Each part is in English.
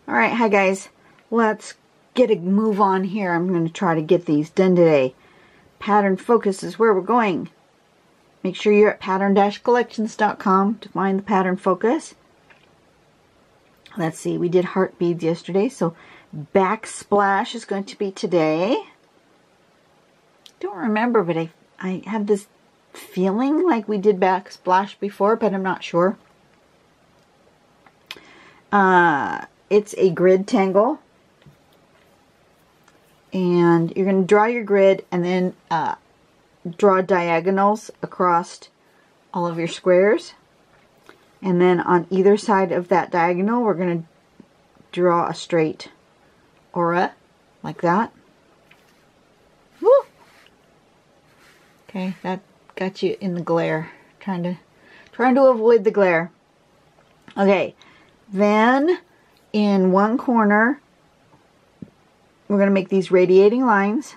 Alright, hi guys. Let's get a move on here. I'm going to try to get these done today. Pattern focus is where we're going. Make sure you're at pattern-collections.com to find the pattern focus. Let's see, we did heart beads yesterday, so Backsplash is going to be today. Don't remember, but I have this feeling like we did Backsplash before, but I'm not sure. It's a grid tangle. And you're going to draw your grid and then draw diagonals across all of your squares. And then on either side of that diagonal, we're going to draw a straight aura like that. Woo! Okay, that got you in the glare. Trying to avoid the glare. Okay, then in one corner, we're going to make these radiating lines.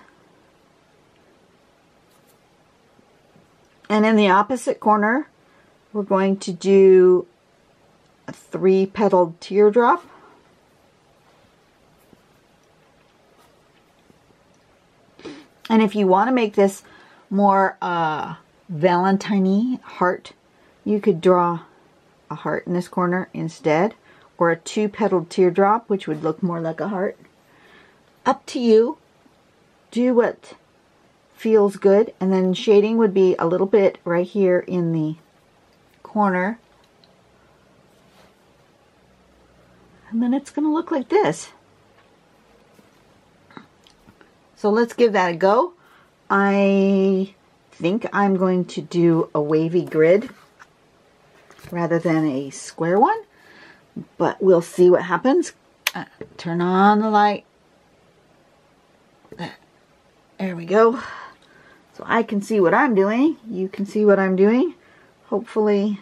And in the opposite corner, we're going to do a 3-petaled teardrop. And if you want to make this more Valentine-y heart, you could draw a heart in this corner instead, or a 2-petaled teardrop, which would look more like a heart. Up to you. Do what feels good. And then shading would be a little bit right here in the corner. And then it's going to look like this. So let's give that a go. I think I'm going to do a wavy grid rather than a square one. But we'll see what happens. Turn on the light. There we go. So I can see what I'm doing. You can see what I'm doing. Hopefully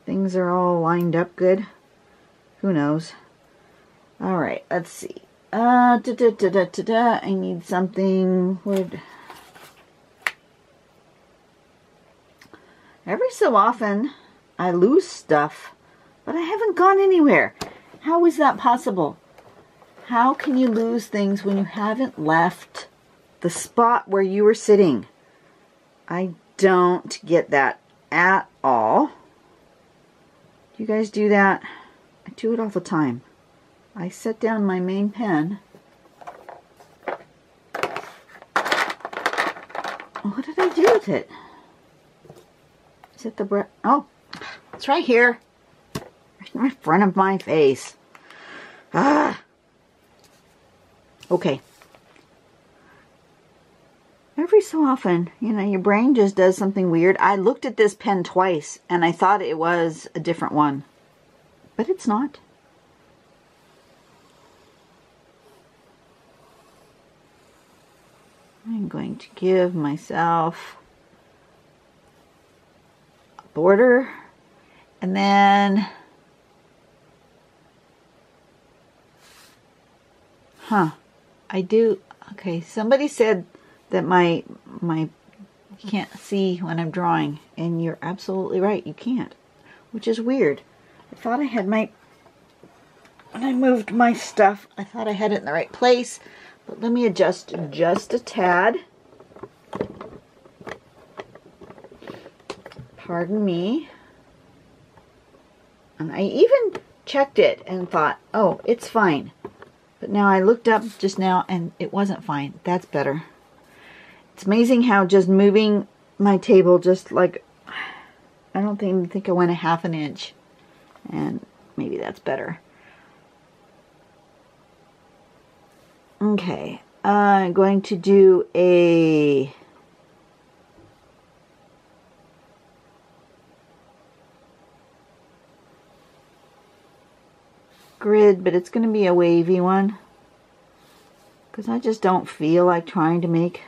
things are all lined up good. Who knows? Alright, let's see. I need something. Every so often I lose stuff, but I haven't gone anywhere. How is that possible? How can you lose things when you haven't left the spot where you were sitting? I don't get that at all. Do you guys do that? I do it all the time. I set down my main pen. What did I do with it? Is it the oh, it's right here. Right in front of my face. Ah. Okay. Every so often, you know, your brain just does something weird. I looked at this pen twice and I thought it was a different one. But it's not. I'm going to give myself a border and then I do. Okay, somebody said that my you can't see when I'm drawing, and you're absolutely right, you can't, which is weird. I thought I had when I moved my stuff, I thought I had it in the right place, but let me adjust just a tad. Pardon me. And I even checked it and thought, oh, it's fine. But now I looked up just now and it wasn't fine. That's better. It's amazing how just moving my table just like, I don't even think I went a ½ an inch. And maybe that's better. Okay. I'm going to do a grid, but it's going to be a wavy one because I just don't feel like trying to make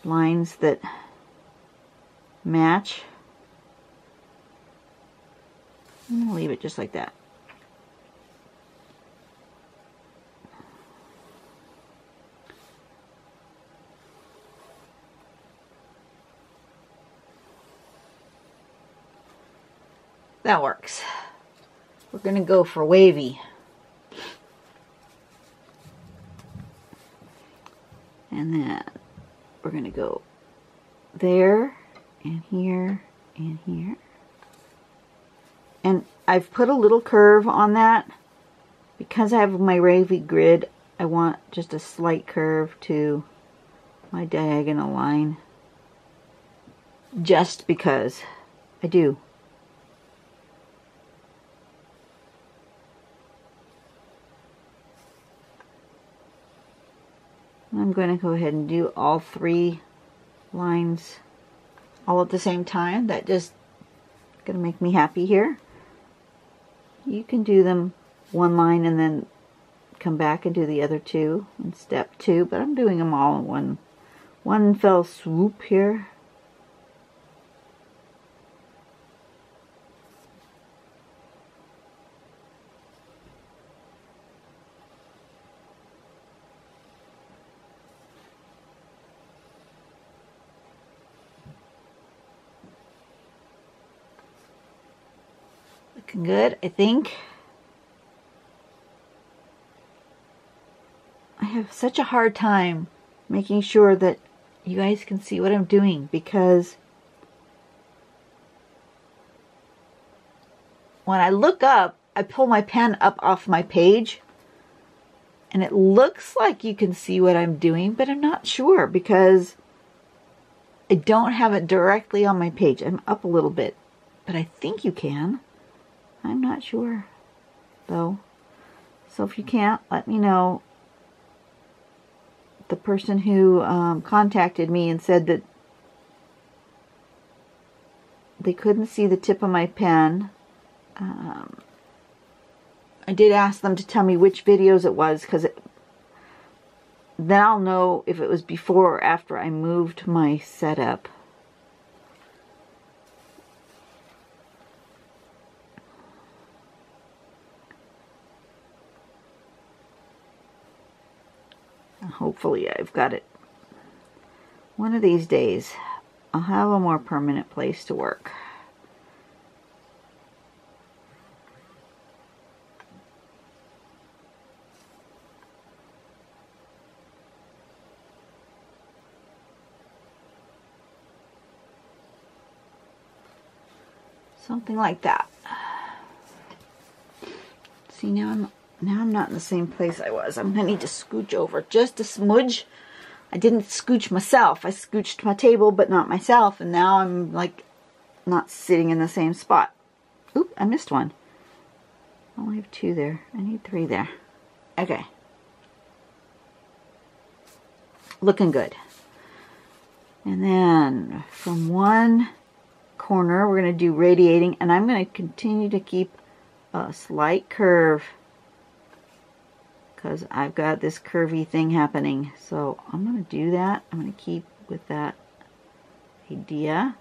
lines that match. I'm going to leave it just like that. That works. We're going to go for wavy. And then we're going to go there and here and here. And I've put a little curve on that. Because I have my wavy grid, I want just a slight curve to my diagonal line. Just because I do. I'm going to go ahead and do all 3 lines all at the same time. That just going to make me happy here. You can do them 1 line and then come back and do the other 2 in step 2, but I'm doing them all in one fell swoop here. Looking good, I think. I have such a hard time making sure that you guys can see what I'm doing, because when I look up, I pull my pen up off my page and it looks like you can see what I'm doing, but I'm not sure because I don't have it directly on my page. I'm up a little bit, but I think you can. I'm not sure though. So if you can't, let me know. The person who contacted me and said that they couldn't see the tip of my pen. I did ask them to tell me which videos it was, because then I'll know if it was before or after I moved my setup. Hopefully I've got it. One of these days I'll have a more permanent place to work. Something like that. See, now I'm not in the same place I was. I'm going to need to scooch over just a smudge. I didn't scooch myself. I scooched my table, but not myself. And now I'm like not sitting in the same spot. Oop, I missed one. I only have 2 there. I need 3 there. Okay. Looking good. And then from one corner, we're going to do radiating. And I'm going to continue to keep a slight curve, because I've got this curvy thing happening. So I'm going to do that. I'm going to keep with that idea.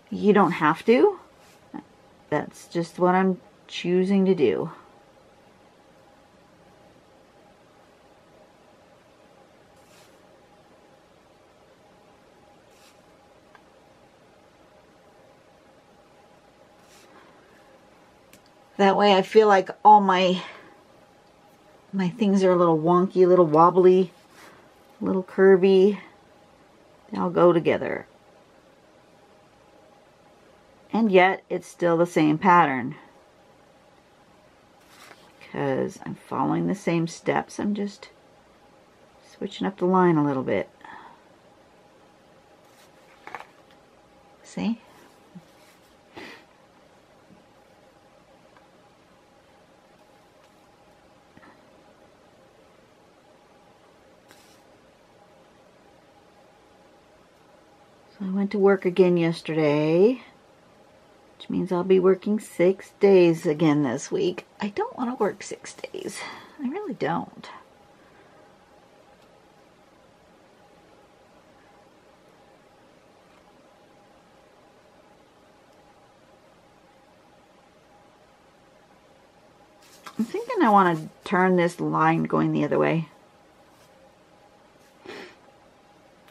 You don't have to. That's just what I'm choosing to do. That way I feel like all my things are a little wonky, a little wobbly, a little curvy. They all go together. And yet it's still the same pattern, because I'm following the same steps. I'm just switching up the line a little bit. See? I went to work again yesterday, which means I'll be working 6 days again this week. I don't want to work 6 days. I really don't. I'm thinking I want to turn this line going the other way.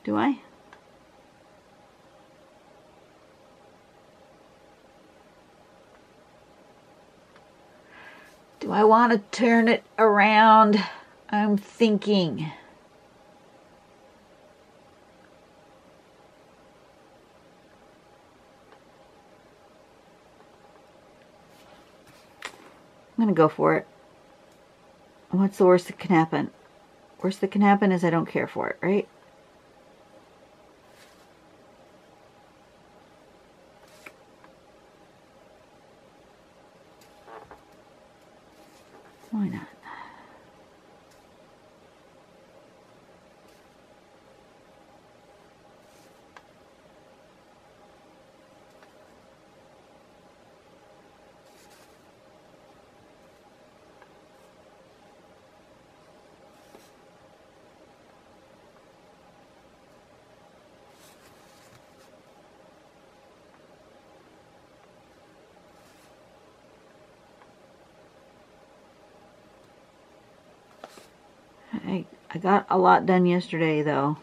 Do I? Do I want to turn it around? I'm thinking. I'm going to go for it. What's the worst that can happen? Worst that can happen is I don't care for it, right? Why not? I got a lot done yesterday though,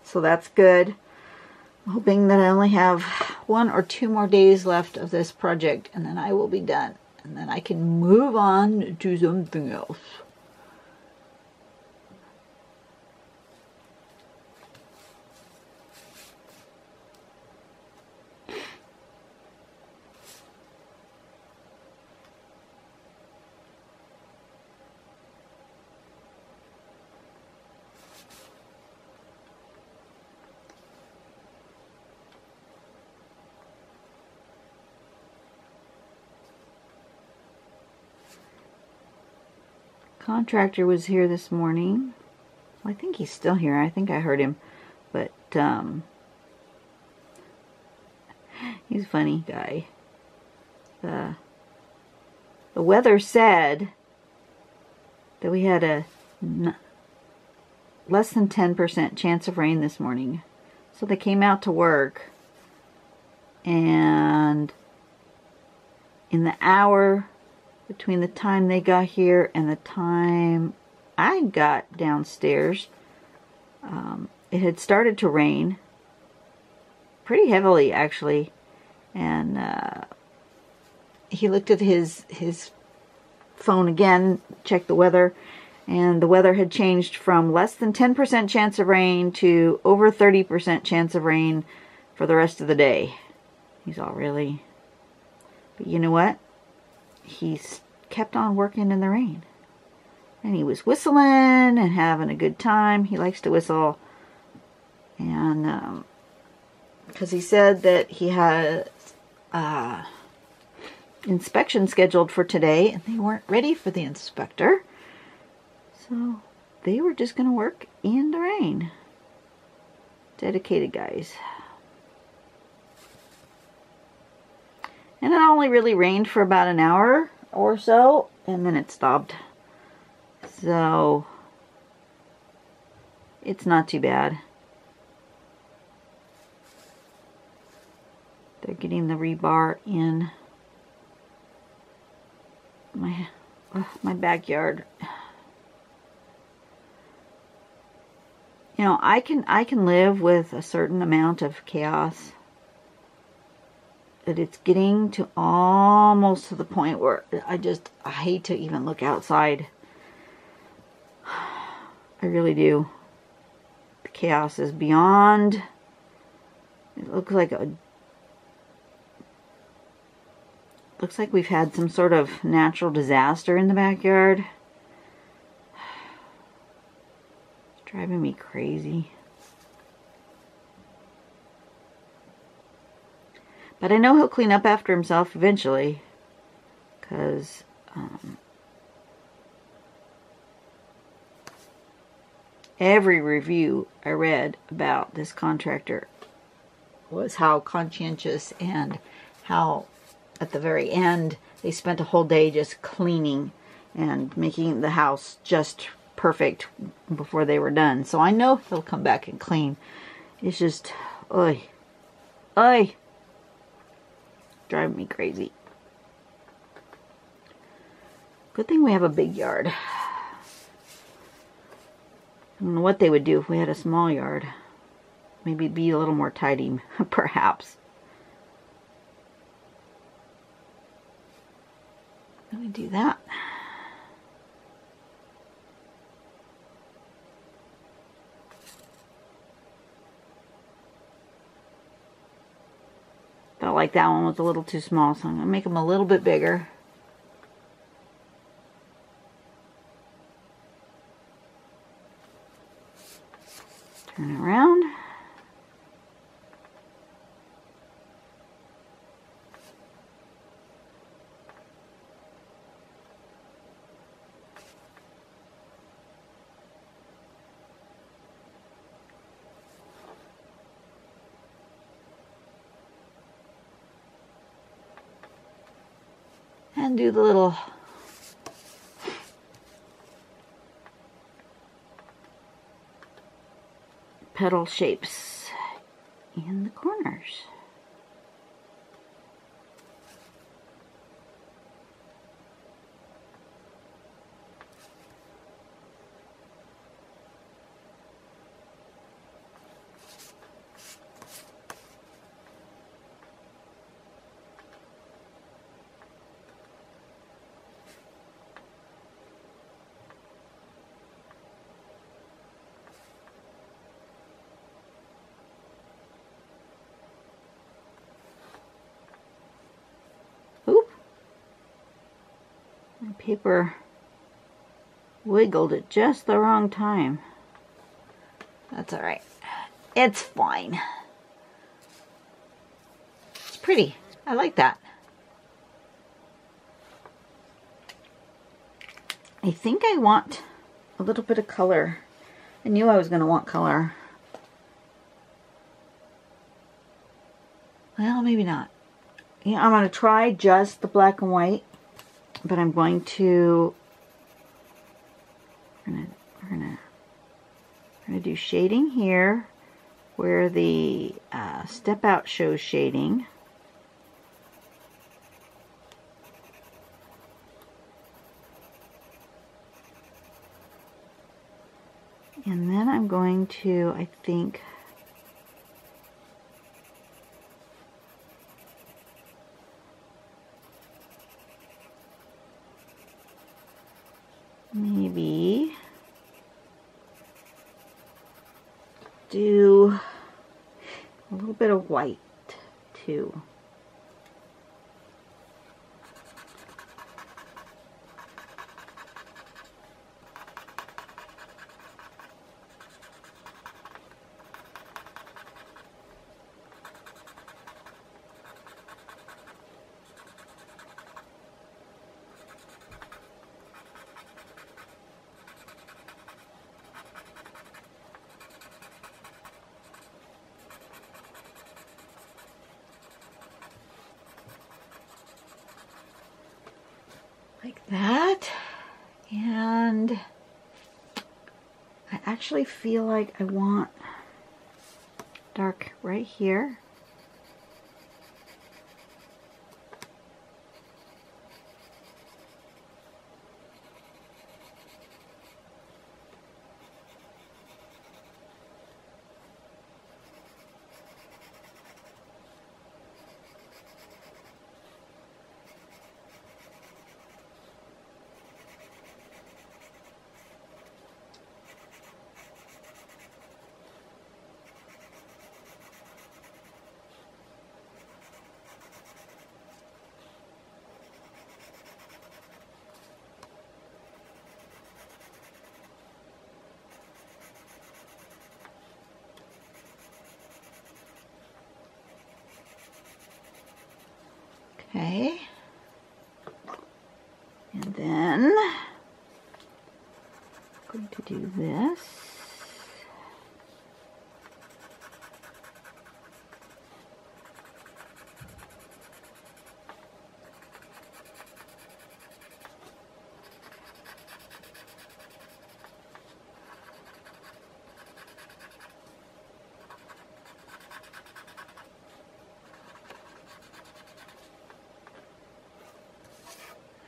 so that's good. I'm hoping that I only have 1 or 2 more days left of this project and then I will be done. And then I can move on to something else. Contractor was here this morning. Well, I think he's still here. I think I heard him. But, he's a funny guy. The weather said that we had a less than 10% chance of rain this morning. So they came out to work. And in the hour between the time they got here and the time I got downstairs, it had started to rain pretty heavily actually, and he looked at his phone again, checked the weather, and the weather had changed from less than 10% chance of rain to over 30% chance of rain for the rest of the day. He's all really, but you know what? He's kept on working in the rain. And he was whistling and having a good time. He likes to whistle. And because he said that he had inspection scheduled for today and they weren't ready for the inspector. So they were just going to work in the rain. Dedicated guys. And it only really rained for about an hour or so, and then it stopped. So it's not too bad. They're getting the rebar in my backyard. You know, I can live with a certain amount of chaos. That it's getting to almost to the point where I hate to even look outside. I really do. The chaos is beyond. It looks like we've had some sort of natural disaster in the backyard. It's driving me crazy. But I know he'll clean up after himself eventually, because every review I read about this contractor was how conscientious and how at the very end they spent a whole day just cleaning and making the house just perfect before they were done. So I know he'll come back and clean. It's just, oy, oy. Driving me crazy. Good thing we have a big yard. I don't know what they would do if we had a small yard. Maybe be a little more tidy, perhaps. Let me do that. like that one was a little too small, so I'm going to make them a little bit bigger. Turn it around. And do the little petal shapes in the corners. My paper wiggled at just the wrong time. That's alright. It's fine. It's pretty. I like that. I think I want a little bit of color. I knew I was going to want color. Well, maybe not. Yeah, I'm going to try just the black and white. But I'm going to, we're gonna do shading here where the step out shows shading. And then I'm going to, I think, maybe do a little bit of white too. Like that. And I actually feel like I want dark right here. Okay, and then I'm going to do this.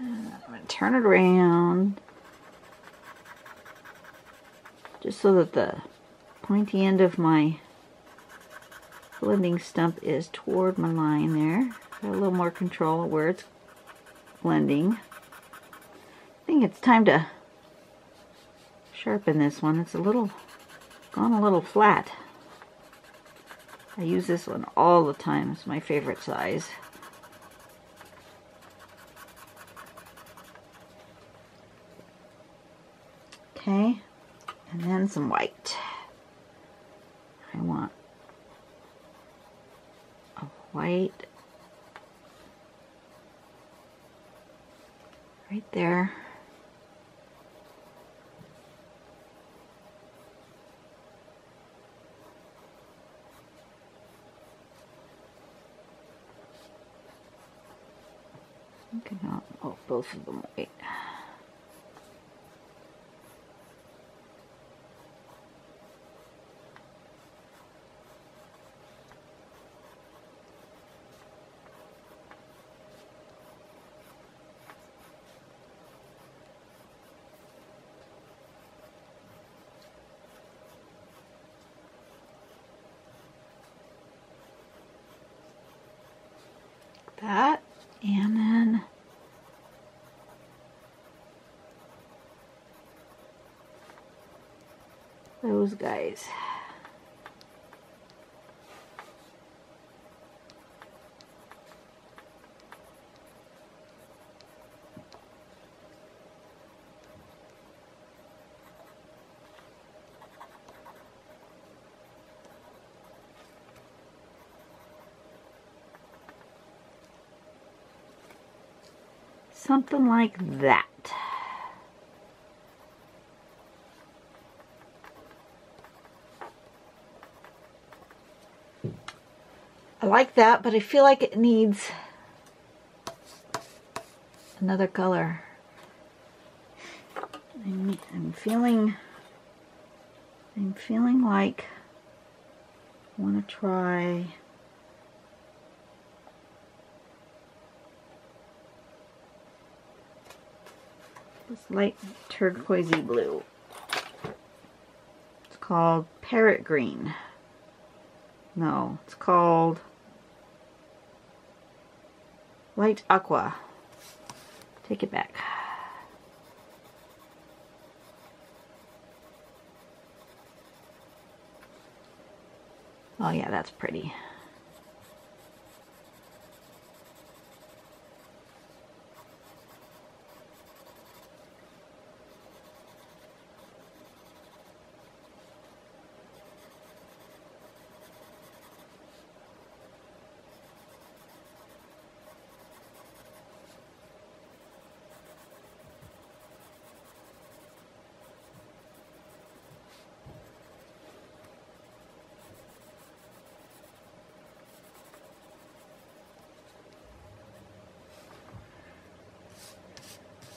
I'm going to turn it around just so that the pointy end of my blending stump is toward my line there. Got a little more control of where it's blending. I think it's time to sharpen this one. It's gone a little flat. I use this one all the time. It's my favorite size. Okay, and then some white. I want a white right there. Okay, now, oh, both of them white. That, and then those guys. Something like that. I like that, but I feel like it needs another color. I'm feeling like I want to try this light turquoisey blue. It's called Parrot Green. No, it's called Light Aqua. Take it back. Oh yeah, that's pretty.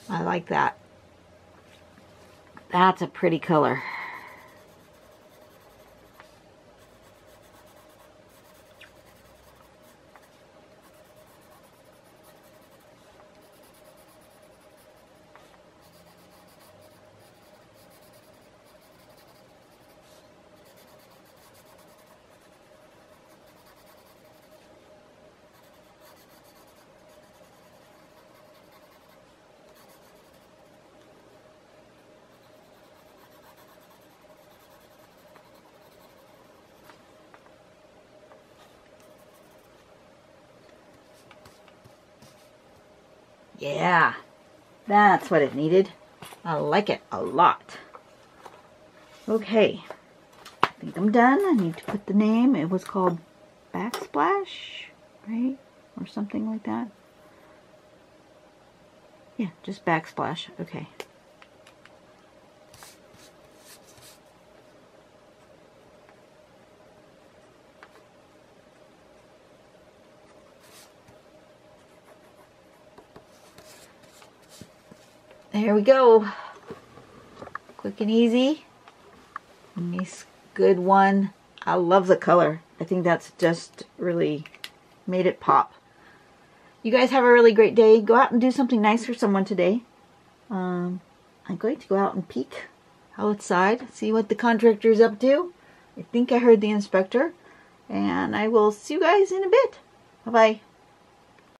I like that. That's a pretty color. Yeah, that's what it needed. I like it a lot. Okay, I think I'm done. I need to put the name. It was called Backsplash, right? Or something like that. Yeah, just Backsplash. Okay. There we go. Quick and easy. Nice, good one. I love the color. I think that's just really made it pop. You guys have a really great day. Go out and do something nice for someone today. I'm going to go out and peek outside, see what the contractor is up to. I think I heard the inspector. And I will see you guys in a bit. Bye-bye.